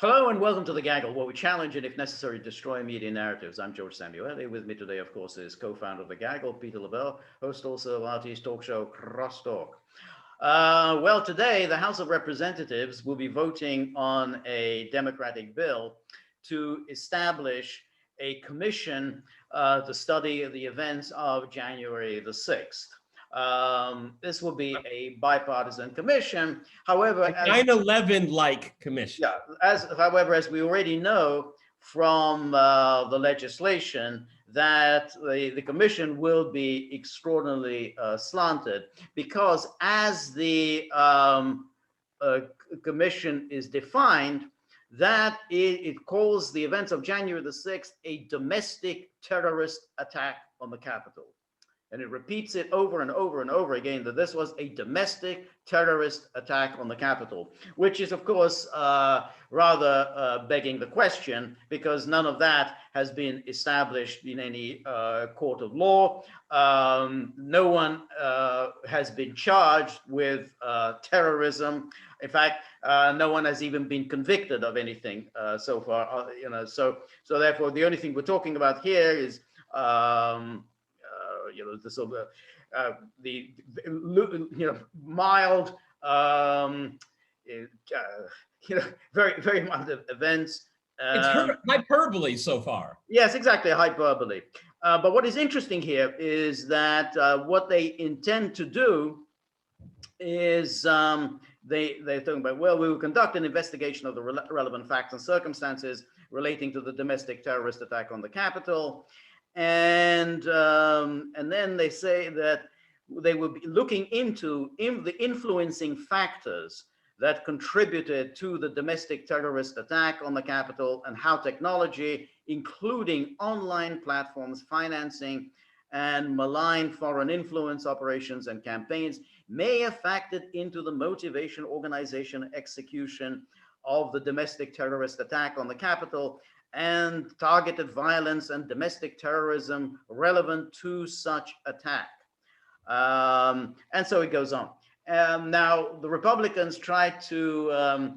Hello and welcome to The Gaggle, where we challenge and, if necessary, destroy media narratives. I'm George Szamuely. With me today, of course, is co-founder of The Gaggle, Peter Lavelle, host also of RT's talk show, Crosstalk. Well, today, the House of Representatives will be voting on a Democratic bill to establish a commission to study the events of January the 6th. This will be a bipartisan commission. However, a 9/11-like commission. Yeah, as we already know from the legislation, that the commission will be extraordinarily slanted, because as the commission is defined, that it calls the events of January the 6th a domestic terrorist attack on the Capitol. And it repeats it over and over and over again that this was a domestic terrorist attack on the Capitol, which is, of course, rather begging the question, because none of that has been established in any court of law. No one has been charged with terrorism. In fact, no one has even been convicted of anything so far. So therefore, the only thing we're talking about here is the sort of mild, very very mild events. It's hyperbole so far. Yes, exactly, hyperbole. But what is interesting here is that what they intend to do is they're talking about, well, we will conduct an investigation of the relevant facts and circumstances relating to the domestic terrorist attack on the Capitol. And then they say that they will be looking into the influencing factors that contributed to the domestic terrorist attack on the Capitol, and how technology, including online platforms, financing, and malign foreign influence operations and campaigns, may have factored into the motivation, organization, execution of the domestic terrorist attack on the Capitol, and targeted violence and domestic terrorism relevant to such attack. And so it goes on. Now, the Republicans try to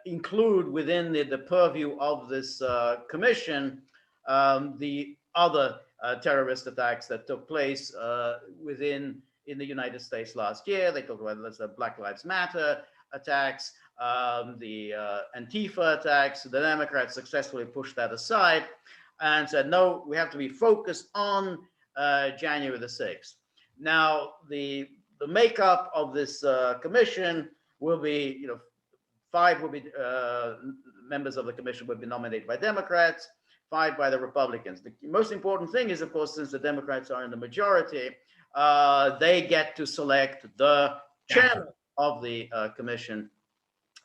include within the purview of this commission the other terrorist attacks that took place in the United States last year. They talked about the Black Lives Matter attacks, the Antifa attacks. The Democrats successfully pushed that aside and said, no, we have to be focused on January the 6th. Now, the makeup of this commission will be, 5 will be members of the commission will be nominated by Democrats, 5 by the Republicans. The most important thing is, of course, since the Democrats are in the majority, they get to select the chairman of the commission,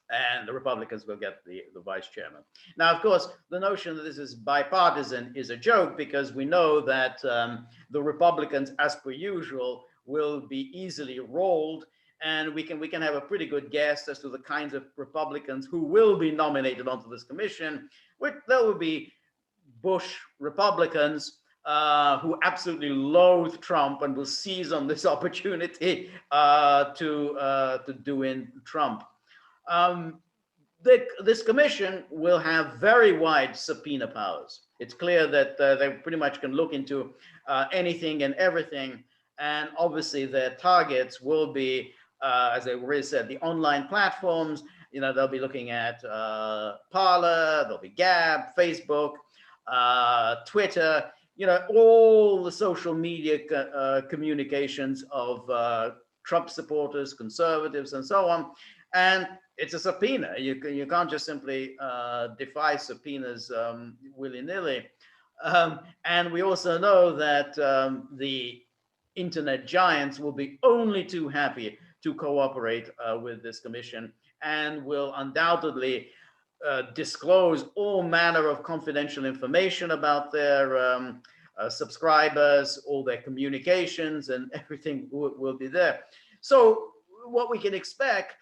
and the Republicans will get the vice chairman. Now, of course, the notion that this is bipartisan is a joke, because we know that the Republicans, as per usual, will be easily rolled, and we can have a pretty good guess as to the kinds of Republicans who will be nominated onto this commission. There will be Bush Republicans who absolutely loathe Trump and will seize on this opportunity to do in Trump. This commission will have very wide subpoena powers. It's clear that they pretty much can look into anything and everything. And obviously their targets will be, as I already said, the online platforms. They'll be looking at Parler, there'll be Gab, Facebook, Twitter, all the social media communications of Trump supporters, conservatives, and so on. And it's a subpoena. You can't just simply defy subpoenas willy-nilly. And we also know that the internet giants will be only too happy to cooperate with this commission, and will undoubtedly disclose all manner of confidential information about their subscribers, all their communications, and everything will be there. So what we can expect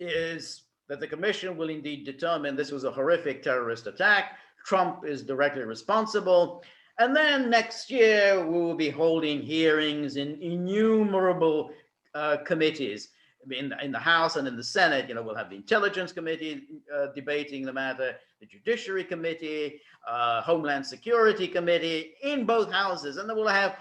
is that the commission will indeed determine this was a horrific terrorist attack. Trump is directly responsible. And then next year, we will be holding hearings in innumerable committees, in the House and in the Senate, we'll have the Intelligence Committee debating the matter, the Judiciary Committee, Homeland Security Committee in both houses, and then we'll have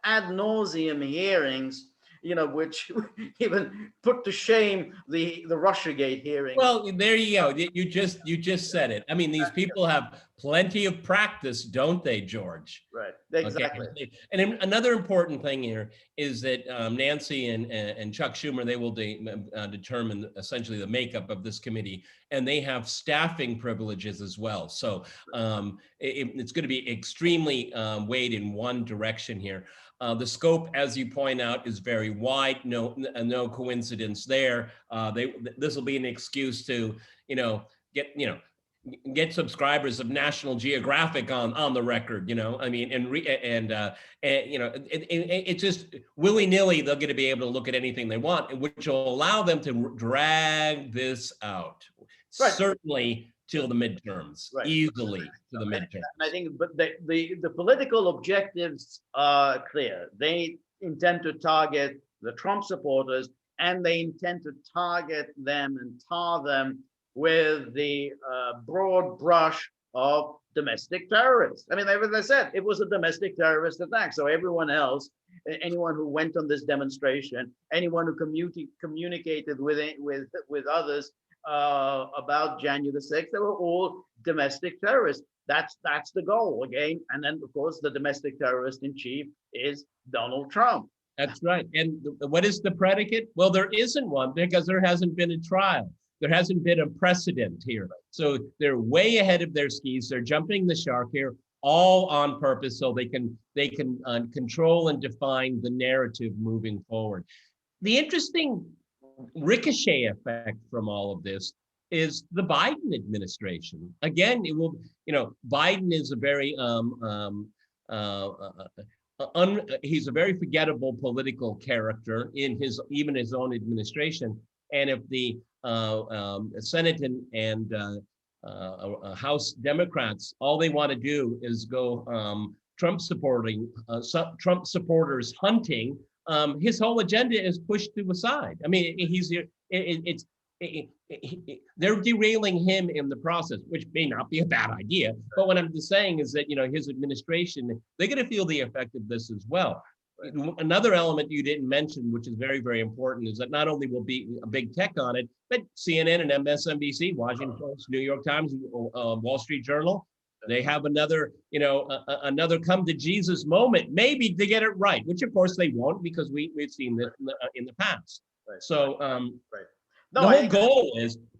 ad nauseum hearings, which even put to shame the RussiaGate hearings. Well, there you go. You just said it. I mean, these people have plenty of practice, don't they, George? Right. Exactly. Okay. And another important thing here is that Nancy and Chuck Schumer, they will determine essentially the makeup of this committee, and they have staffing privileges as well. So it's going to be extremely weighed in one direction here. The scope, as you point out, is very wide. No coincidence there. This will be an excuse to, get subscribers of National Geographic on the record. I mean, it's just willy-nilly. They're going to be able to look at anything they want, which will allow them to drag this out. Right. Certainly till the midterms, right. Easily to the midterms. I think, but the political objectives are clear. They intend to target the Trump supporters, and they intend to target them and tar them with the broad brush of domestic terrorists. I mean, as I said, it was a domestic terrorist attack. So everyone else, anyone who went on this demonstration, anyone who communicated with others about January the 6th, they were all domestic terrorists. That's the goal again. And then, of course, the domestic terrorist in chief is Donald Trump. That's right. And what is the predicate? Well, there isn't one because there hasn't been a trial. There hasn't been a precedent here. So they're way ahead of their skis. They're jumping the shark here, all on purpose, so they can control and define the narrative moving forward. The interesting ricochet effect from all of this is the Biden administration. Again, it will, Biden is a very he's a very forgettable political character in even his own administration. And if the Senate and House Democrats, all they want to do is go Trump supporters hunting, his whole agenda is pushed to the side. I mean, they're derailing him in the process, which may not be a bad idea. But what I'm just saying is that, his administration, they're going to feel the effect of this as well. Another element you didn't mention, which is very, very important, is that not only will be a big tech on it, but CNN and MSNBC, Washington Post, New York Times, Wall Street Journal, they have another come to Jesus moment, maybe to get it right, which of course they won't, because we've seen this in the past. Right. So right. No, the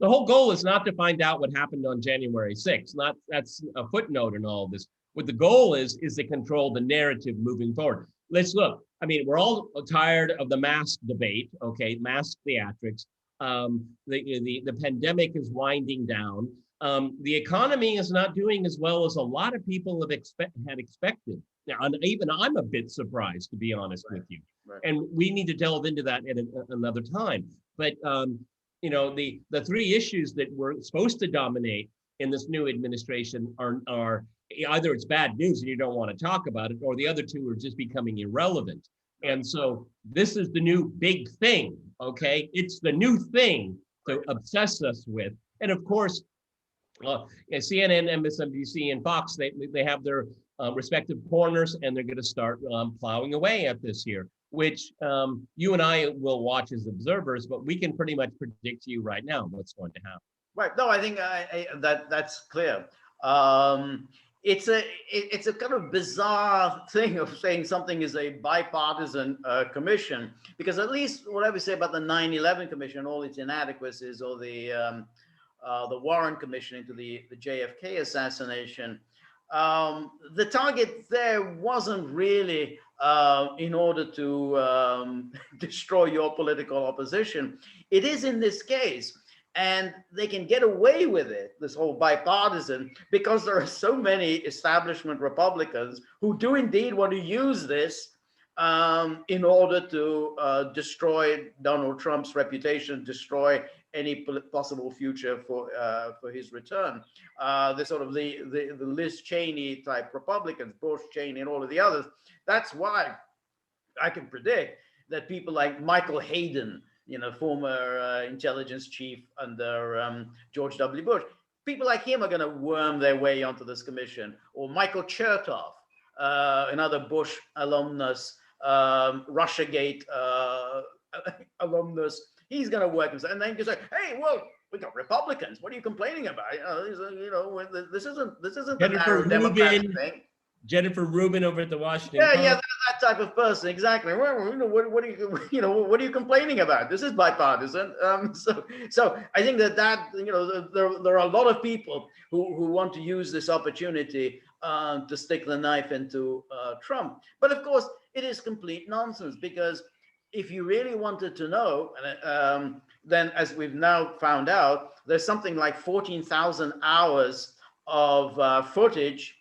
whole goal is not to find out what happened on January 6th. That's a footnote in all of this. What the goal is to control the narrative moving forward. Let's look. I mean, we're all tired of the mask debate, okay, mask theatrics. The pandemic is winding down. The economy is not doing as well as a lot of people had expected. Now, even I'm a bit surprised, to be honest with you. Right. And we need to delve into that at another time. But the three issues that were supposed to dominate in this new administration are either it's bad news and you don't want to talk about it, or the other two are just becoming irrelevant. And so this is the new big thing, okay? It's the new thing to obsess us with. And of course, CNN, MSNBC, and Fox, they have their respective corners, and they're going to start plowing away at this here, which you and I will watch as observers, but we can pretty much predict to you right now what's going to happen. Right. No, I think that's clear. It's a kind of bizarre thing of saying something is a bipartisan commission, because at least whatever we say about the 9/11 commission, all its inadequacies, or the Warren Commission into the JFK assassination, the target there wasn't really in order to destroy your political opposition. It is in this case. And they can get away with it, this whole bipartisan, because there are so many establishment Republicans who do indeed want to use this in order to destroy Donald Trump's reputation, destroy any possible future for his return. The sort of the Liz Cheney type Republicans, Bush, Cheney, and all of the others. That's why I can predict that people like Michael Hayden, former intelligence chief under George W. Bush. People like him are going to worm their way onto this commission. Or Michael Chertoff, another Bush alumnus, RussiaGate alumnus. He's going to work himself. And then you can say, hey, well, we got Republicans. What are you complaining about? This isn't a narrow Democratic thing. Jennifer Rubin over at the Washington Yeah, Post. yeah, that type of person, exactly. Well, what are you complaining about? This is bipartisan. So I think that there are a lot of people who want to use this opportunity to stick the knife into Trump. But of course, it is complete nonsense, because if you really wanted to know, then as we've now found out, there's something like 14,000 hours of footage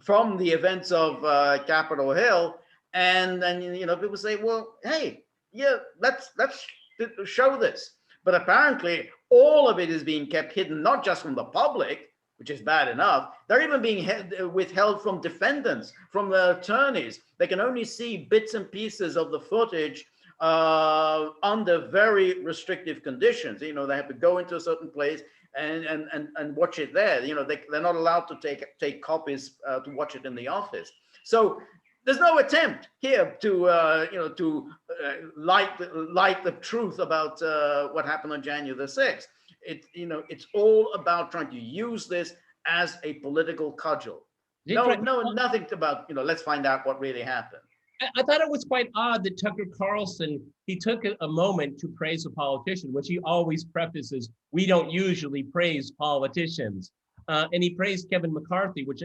from the events of Capitol Hill, and then people say, well, hey, yeah, let's show this. But apparently, all of it is being kept hidden, not just from the public, which is bad enough. They're even being withheld from defendants, from the attorneys. They can only see bits and pieces of the footage under very restrictive conditions. They have to go into a certain place and watch it there. They're not allowed to take copies to watch it in the office. So there's no attempt here to light the truth about what happened on January the 6th. It's all about trying to use this as a political cudgel. Nothing about let's find out what really happened. I thought it was quite odd that Tucker Carlson, he took a moment to praise a politician, which he always prefaces, we don't usually praise politicians. And he praised Kevin McCarthy, which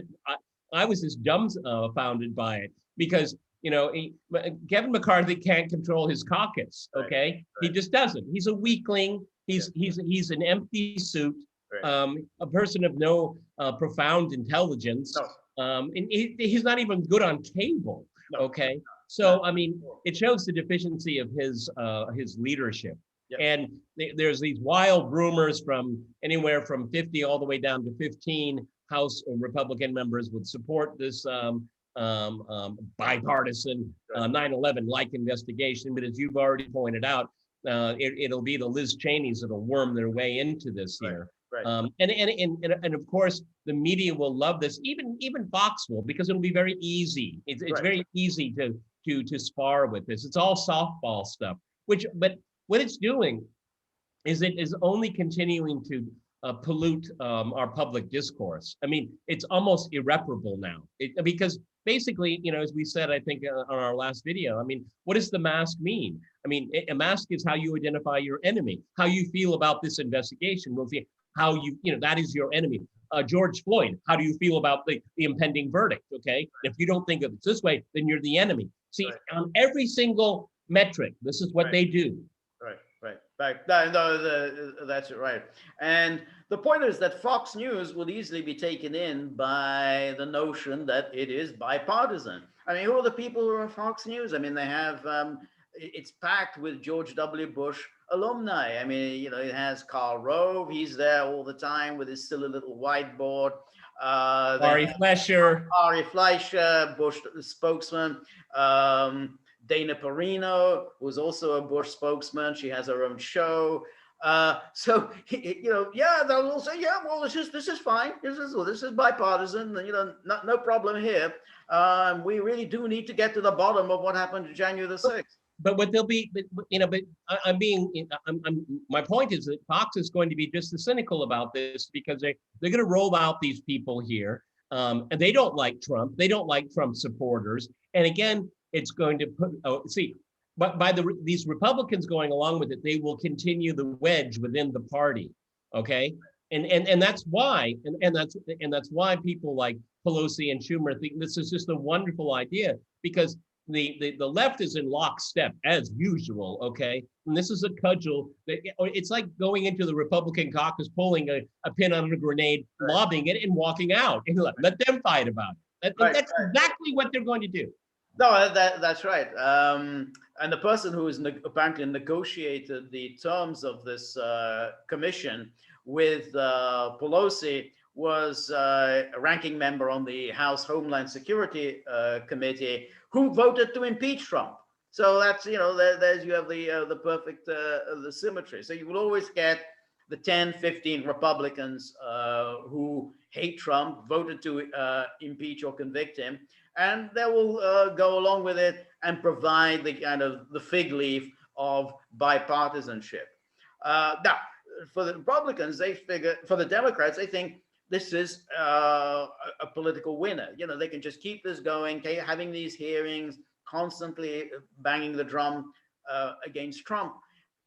I was just dumbfounded by it, because Kevin McCarthy can't control his caucus, okay? Right. He just doesn't. He's a weakling. He's an empty suit, a person of no profound intelligence. No. And he's not even good on cable. Okay, so I mean, it shows the deficiency of his leadership. Yep. And there's these wild rumors from anywhere from 50 all the way down to 15 House Republican members would support this bipartisan 9/11-like investigation. But as you've already pointed out, it'll be the Liz Cheneys that'll worm their way into this here. Right. And of course, the media will love this, even Fox will, because it'll be very easy. It's very easy to spar with this. It's all softball stuff. But what it's doing is it is only continuing to pollute our public discourse. I mean, it's almost irreparable now. Because basically, as we said, I think on our last video, I mean, what does the mask mean? I mean, a mask is how you identify your enemy, how you feel about this investigation. We'll see how that is your enemy. George Floyd, how do you feel about the impending verdict? Okay, if you don't think of it this way, then you're the enemy. See, on every single metric, this is what they do. Right. No, that's right. And the point is that Fox News will easily be taken in by the notion that it is bipartisan. I mean, who are the people who are on Fox News? I mean, they have, it's packed with George W. Bush alumni. I mean, it has Karl Rove. He's there all the time with his silly little whiteboard. Ari Fleischer, Bush spokesman. Dana Perino, who's also a Bush spokesman. She has her own show. So they'll all say, yeah, well, this is fine. This is bipartisan. No problem here. We really do need to get to the bottom of what happened to January the 6th. But what they'll be, my point is that Fox is going to be just as cynical about this, because they're going to roll out these people here, and they don't like Trump. They don't like Trump supporters. And again, it's going to put, but by these Republicans going along with it, they will continue the wedge within the party. Okay. And that's why, and that's why people like Pelosi and Schumer think this is just a wonderful idea, because the left is in lockstep as usual, okay? And this is a cudgel. It's like going into the Republican caucus, pulling a pin on a grenade, lobbing it, and walking out. And let them fight about it. That's exactly what they're going to do. No, that's right. And the person who is apparently negotiated the terms of this commission with Pelosi was a ranking member on the House Homeland Security Committee who voted to impeach Trump. So that's, there's you have the perfect the symmetry. So you will always get the 10, 15 Republicans who hate Trump, voted to impeach or convict him, and they will go along with it and provide the kind of the fig leaf of bipartisanship. Now, for the Republicans, they figure, for the Democrats, they think this is a political winner. They can just keep this going, having these hearings, constantly banging the drum against Trump.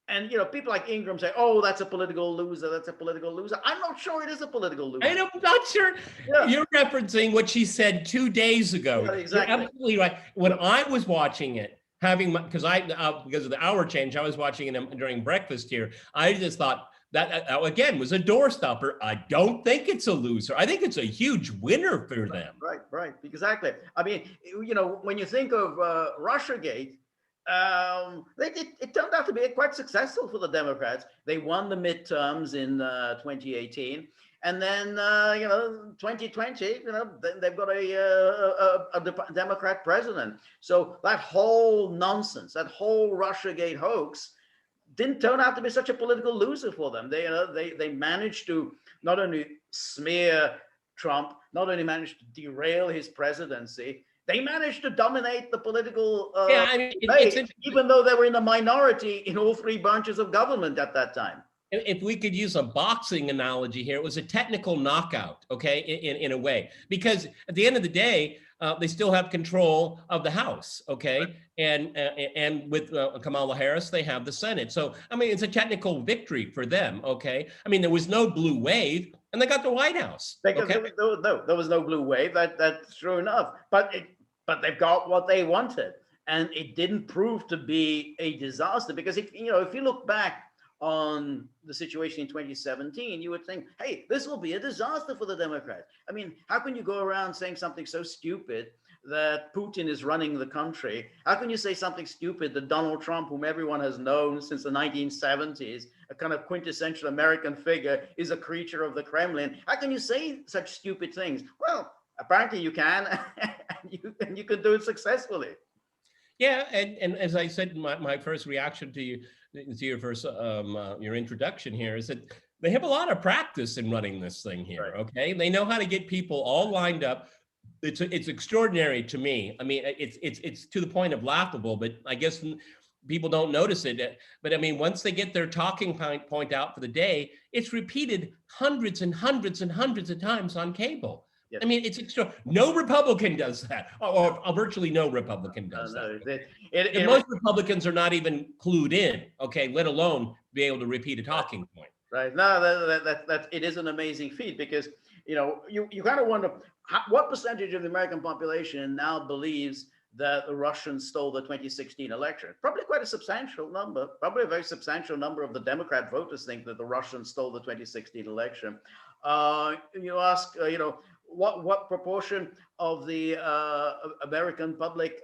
And people like Ingram say, "Oh, that's a political loser. That's a political loser." I'm not sure it is a political loser. I'm not sure. Yeah. You're referencing what she said 2 days ago. Yeah, exactly. You're absolutely right. When I was watching it, because of the hour change, I was watching it during breakfast here. I just thought that again was a doorstopper. I don't think it's a loser. I think it's a huge winner for them. Right. Exactly. I mean, when you think of RussiaGate, it turned out to be quite successful for the Democrats. They won the midterms in 2018, and then 2020, they've got a Democrat president. So that whole nonsense, that whole RussiaGate hoax, didn't turn out to be such a political loser for them. They managed to not only smear Trump, not only managed to derail his presidency, they managed to dominate the political debate, even though they were in the minority in all three branches of government at that time. If we could use a boxing analogy here, it was a technical knockout, okay, in a way, because at the end of the day, they still have control of the House, okay, and with Kamala Harris, they have the Senate. So, I mean, it's a technical victory for them, okay. I mean, there was no blue wave, and they got the White House. Okay? There was no blue wave. That's true enough, but they've got what they wanted, and it didn't prove to be a disaster, because if you look back on the situation in 2017, you would think, hey, this will be a disaster for the Democrats. I mean, how can you go around saying something so stupid that Putin is running the country? How can you say something stupid that Donald Trump, whom everyone has known since the 1970s, a kind of quintessential American figure, is a creature of the Kremlin? How can you say such stupid things? Well, apparently you can, and you can do it successfully. Yeah, and as I said, my first reaction to your first your introduction here is that they have a lot of practice in running this thing here. Right. Okay, they know how to get people all lined up. It's extraordinary to me. I mean, it's to the point of laughable, but I guess people don't notice it. But I mean, once they get their talking point out for the day, it's repeated hundreds and hundreds and hundreds of times on cable. Yes. I mean, it's extraordinary. No Republican does that, or virtually no Republican does that. Most Republicans are not even clued in, okay, let alone be able to repeat a talking point. Right. No, that it is an amazing feat, because you kind of wonder what percentage of the American population now believes that the Russians stole the 2016 election. Probably quite a substantial number. Probably a very substantial number of the Democrat voters think that the Russians stole the 2016 election. You ask, what proportion of the American public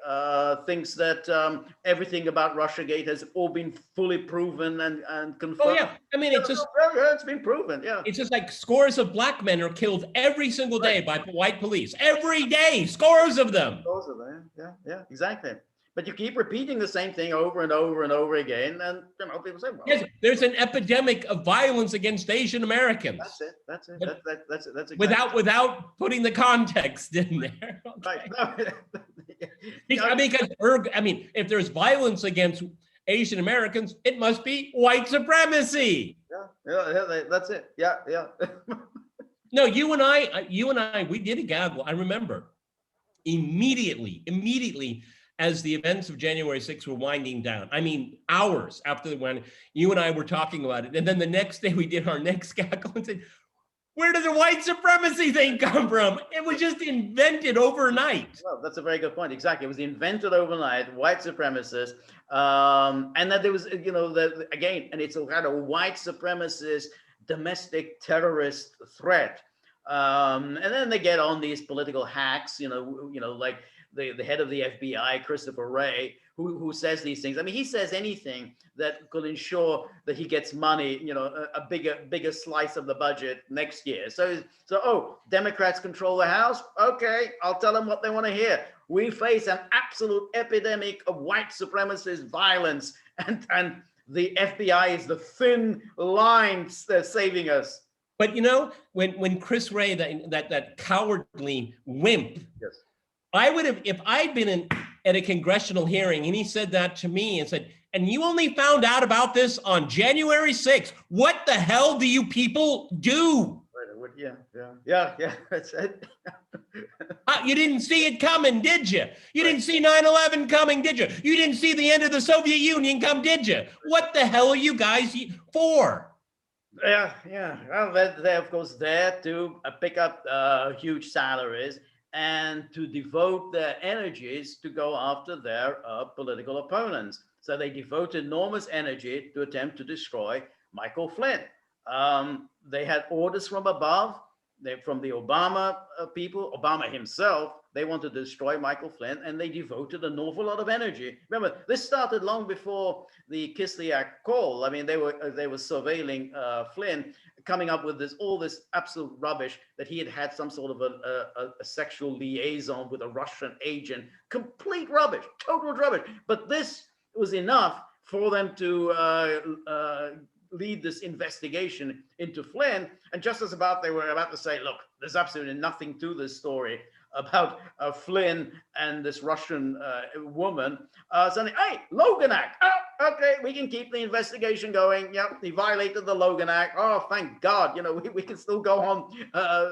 thinks that everything about RussiaGate has all been fully proven and confirmed? Oh yeah, I mean, it's been proven. Yeah, it's just like scores of black men are killed every single day by white police. Every day, scores of them. Scores of them. Yeah, exactly. But you keep repeating the same thing over and over and over again, and people say, "Well, yes, there's an epidemic of violence against Asian Americans." That's it. That's exactly without putting the context in there. Okay. Right. I mean, if there's violence against Asian Americans, it must be white supremacy. Yeah, that's it. Yeah. No, you and I, we did a gaggle. I remember immediately. As the events of January 6th were winding down, I mean, hours after when you and I were talking about it. And then the next day we did our next gaggle and said, where did the white supremacy thing come from? It was just invented overnight. Well, that's a very good point. Exactly. It was invented overnight, white supremacists. And that there was, again, and it's a kind of white supremacist domestic terrorist threat. And then they get on these political hacks, like the head of the FBI, Christopher Wray, who says these things. I mean, he says anything that could ensure that he gets money, a bigger slice of the budget next year. So Democrats control the House. Okay, I'll tell them what they want to hear. We face an absolute epidemic of white supremacist violence, and the FBI is the thin line saving us. But when Chris Wray, that cowardly wimp, Yes. I would have, if I'd been at a congressional hearing and he said that to me and said, and you only found out about this on January 6th, what the hell do you people do? Yeah. That's it. You didn't see it coming, did you? You didn't see 9/11 coming, did you? You didn't see the end of the Soviet Union come, did you? What the hell are you guys for? Yeah. Well, they're of course there to pick up huge salaries and to devote their energies to go after their political opponents. So they devote enormous energy to attempt to destroy Michael Flynn. They had orders from above, from the Obama people, Obama himself. They wanted to destroy Michael Flynn, and they devoted an awful lot of energy. Remember, this started long before the Kislyak call. I mean, they were surveilling Flynn, coming up with all this absolute rubbish that he had some sort of a sexual liaison with a Russian agent. Complete rubbish, total rubbish. But this was enough for them to lead this investigation into Flynn. And just as they were about to say, look, there's absolutely nothing to this story about Flynn and this Russian woman, suddenly, hey, Logan Act. Oh, okay, we can keep the investigation going. Yep, he violated the Logan Act. Oh, thank God. We can still go on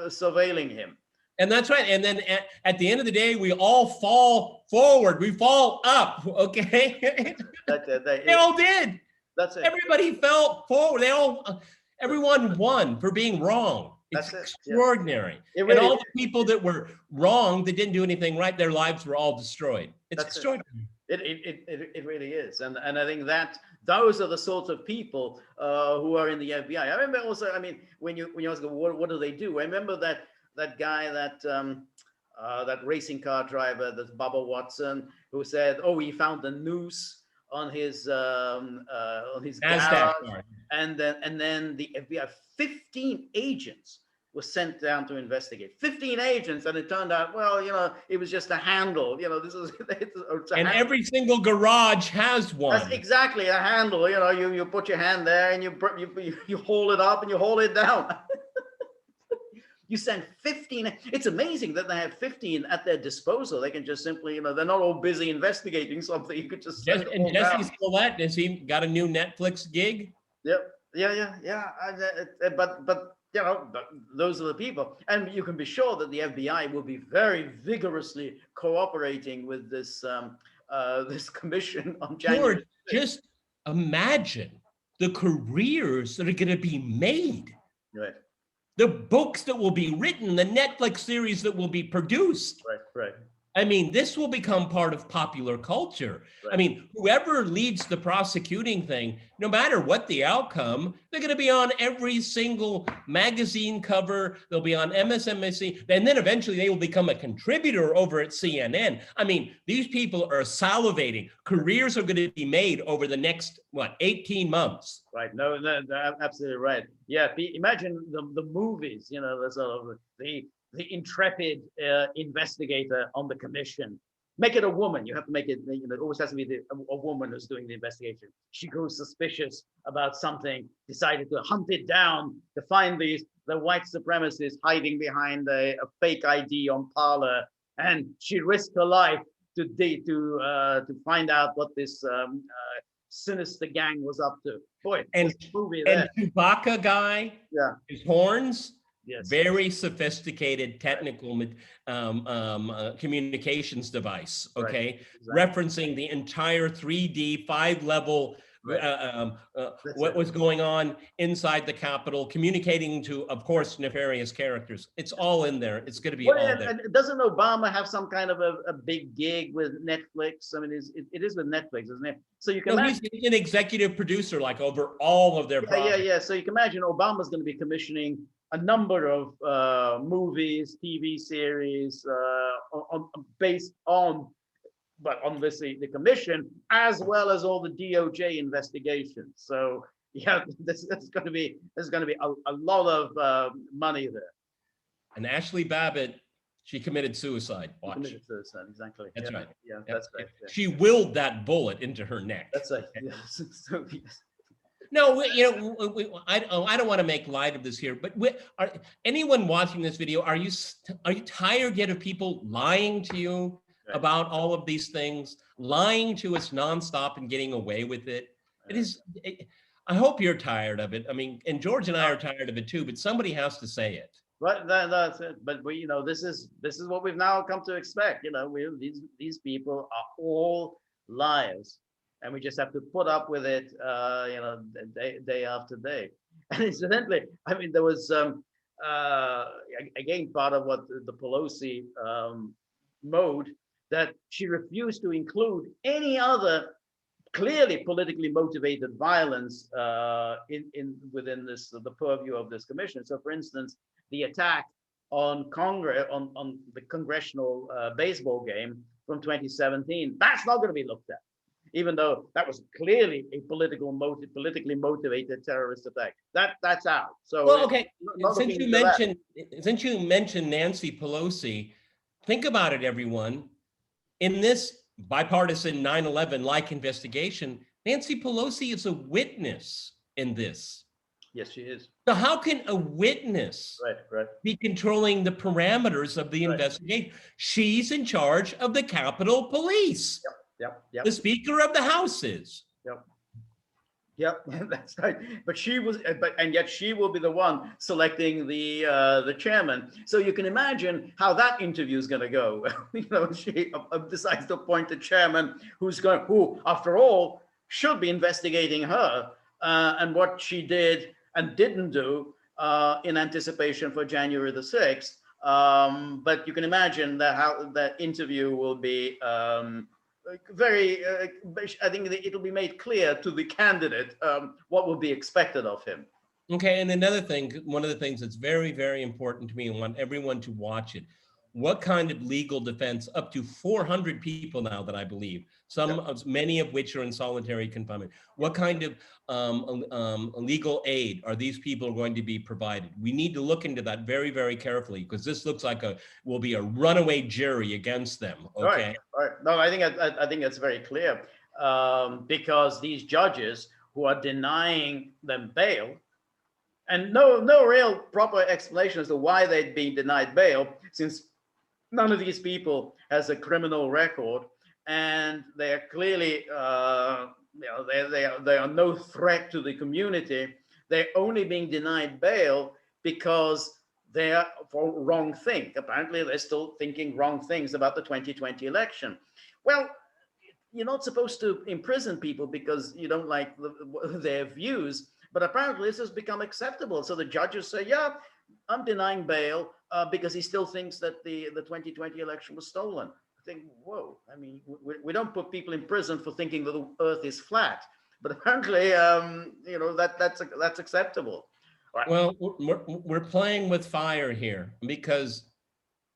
surveilling him. And that's right. And then at the end of the day, we all fall forward. We fall up. Okay. They all did. That's it. Everybody fell forward. Everyone won for being wrong. It's extraordinary. Yeah. And all the people that were wrong, that didn't do anything right, their lives were all destroyed. It's extraordinary. It really is. And I think that those are the sorts of people who are in the FBI. I remember also, I mean, when you ask what do they do? I remember that guy, that racing car driver, that's Bubba Watson, who said, oh, he found a noose on his garage, and then the FBI, 15 agents were sent down to investigate. 15 agents, and it turned out, well, it was just a handle. This is and every single garage has one. That's exactly a handle. You put your hand there and you hold it up and you hold it down. You send 15. It's amazing that they have 15 at their disposal. They can just simply, they're not all busy investigating something. You could just send and Jesse Smollett, has he got a new Netflix gig? Yep. Yeah. But those are the people, and you can be sure that the FBI will be very vigorously cooperating with this this commission on January. Lord, just imagine the careers that are going to be made. Right. The books that will be written, the Netflix series that will be produced. Right. I mean, this will become part of popular culture. Right. I mean, whoever leads the prosecuting thing, no matter what the outcome, they're going to be on every single magazine cover. They'll be on MSNBC, and then eventually they will become a contributor over at CNN. I mean, these people are salivating. Careers are going to be made over the next, 18 months. Right. No, absolutely right. Yeah. Imagine the movies, the sort of the intrepid investigator on the commission. Make it a woman. You have to make it, it always has to be a woman who's doing the investigation. She grows suspicious about something, decided to hunt it down to find the white supremacists hiding behind a fake ID on Parler, and she risked her life to find out what this sinister gang was up to. Boy, and Chewbacca guy, his horns. Yes. Very sophisticated technical communications device, okay? Right. Exactly. Referencing the entire 3D 5-level, what was going on inside the Capitol, communicating to, of course, nefarious characters. It's all in there. It's going to be all there. And doesn't Obama have some kind of a big gig with Netflix? I mean, it is with Netflix, isn't it? So you can imagine, he's an executive producer, like over all of their projects. Yeah. So you can imagine Obama's going to be commissioning a number of movies, TV series, based on, but obviously the commission, as well as all the DOJ investigations. So there's going to be a lot of money there. And Ashley Babbitt She committed suicide. Watch. She committed suicide, exactly. That's right. Yeah, Yep. that's right. Yeah. She willed that bullet into her neck. That's right. Yes. So, yes. No, I don't want to make light of this here, but anyone watching this video, are you tired yet of people lying to you about all of these things, lying to us nonstop and getting away with it? It is. I hope you're tired of it. I mean, and George and I are tired of it too, but somebody has to say it. Right, that's it. But we, this is what we've now come to expect. These people are all liars, and we just have to put up with it. Day after day. And incidentally, I mean, there was again part of what the Pelosi mode, that she refused to include any other clearly politically motivated violence within the purview of this commission. So, for instance, the attack on Congress on the congressional baseball game from 2017, that's not going to be looked at, even though that was clearly a politically motivated terrorist attack. That's out. So, well, okay. Since you mentioned Nancy Pelosi, think about it, everyone. In this bipartisan 9/11-like investigation, Nancy Pelosi is a witness in this. Yes, she is. So how can a witness be controlling the parameters of the investigation? She's in charge of the Capitol Police. Yep. The Speaker of the House is. Yep, that's right. But yet she will be the one selecting the chairman. So you can imagine how that interview is going to go. She decides to appoint the chairman who, after all, should be investigating her and what she did and didn't do in anticipation for January the 6th. But you can imagine how that interview will be. I think it'll be made clear to the candidate what will be expected of him. Okay, and another thing, one of the things that's very, very important to me, and want everyone to watch it, what kind of legal defense, up to 400 people now that I believe, many of which are in solitary confinement, what kind of legal aid are these people going to be provided? We need to look into that very, very carefully, because this looks like will be a runaway jury against them. Okay. All right. No, I think it's very clear, because these judges who are denying them bail, and no real proper explanation as to why they'd been denied bail, since none of these people has a criminal record, and they are clearly, they are no threat to the community. They're only being denied bail because they are for wrong thing. Apparently, they're still thinking wrong things about the 2020 election. Well, you're not supposed to imprison people because you don't like their views, but apparently this has become acceptable. So the judges say, yeah, I'm denying bail because he still thinks that the 2020 election was stolen. I think, whoa, I mean, we don't put people in prison for thinking that the earth is flat, but apparently, that's acceptable. Right. Well, we're playing with fire here, because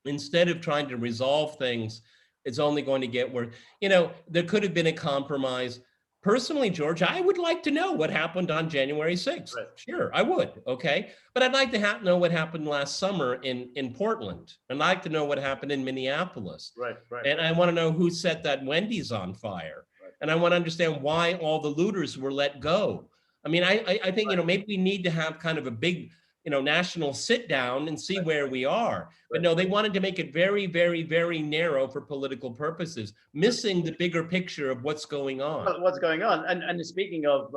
instead of trying to resolve things, it's only going to get worse. There could have been a compromise. Personally, George, I would like to know what happened on January 6th. Right. Sure, I would. Okay. But I'd like to know what happened last summer in Portland. I'd like to know what happened in Minneapolis. Right. And I want to know who set that Wendy's on fire. Right. And I want to understand why all the looters were let go. I mean, I think, maybe we need to have kind of a big, national sit down and see where we are. But no, they wanted to make it very, very, very narrow for political purposes, missing the bigger picture of what's going on. What's going on? And speaking of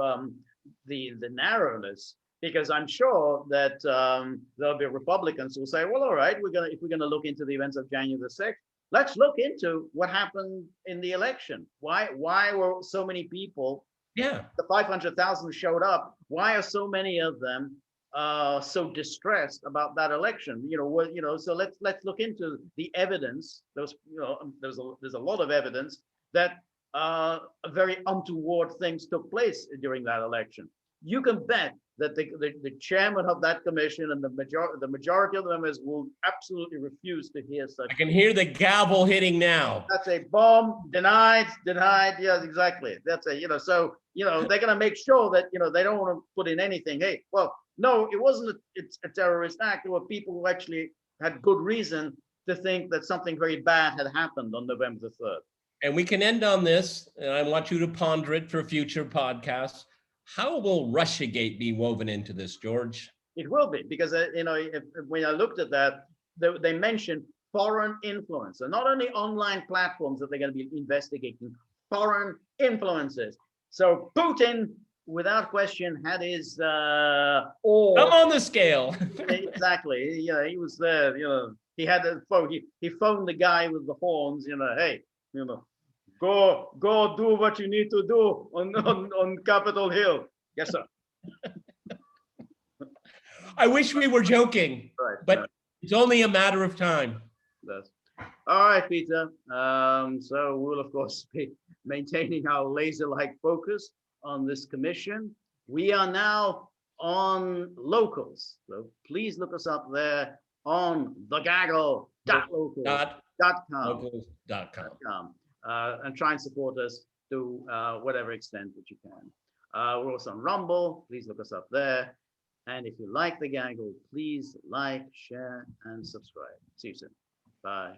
the narrowness, because I'm sure that there'll be Republicans who will say, well, all right, if we're gonna look into the events of January the 6th, let's look into what happened in the election. Why were so many people? Yeah, the 500,000 showed up. Why are so many of them so distressed about that election? So let's look into the evidence. There's a lot of evidence that very untoward things took place during that election. You can bet that the chairman of that commission and the majority of the members will absolutely refuse to hear such. I can hear the gavel hitting now. That's a bomb. Denied. Yes, exactly. That's so they're going to make sure that they don't want to put in anything. Hey, well, no, it wasn't a terrorist act. There were people who actually had good reason to think that something very bad had happened on November the 3rd. And we can end on this, and I want you to ponder it for future podcasts. How will RussiaGate be woven into this, George? It will be, because when I looked at that, they mentioned foreign influence, and not only online platforms that they're going to be investigating, foreign influences. So Putin, without question, had his Come on the scale. Exactly. He was there. He had a phone. He phoned the guy with the horns. Hey, go do what you need to do on Capitol Hill. Yes, sir. I wish we were joking, Right, but it's only a matter of time. Yes. All right, Peter. So we'll, of course, be maintaining our laser-like focus on this commission. We are now on locals. So please look us up there on thegaggle.locals.com. And try and support us to whatever extent that you can. We're also on Rumble. Please look us up there. And if you like The Gaggle, please like, share, and subscribe. See you soon. Bye.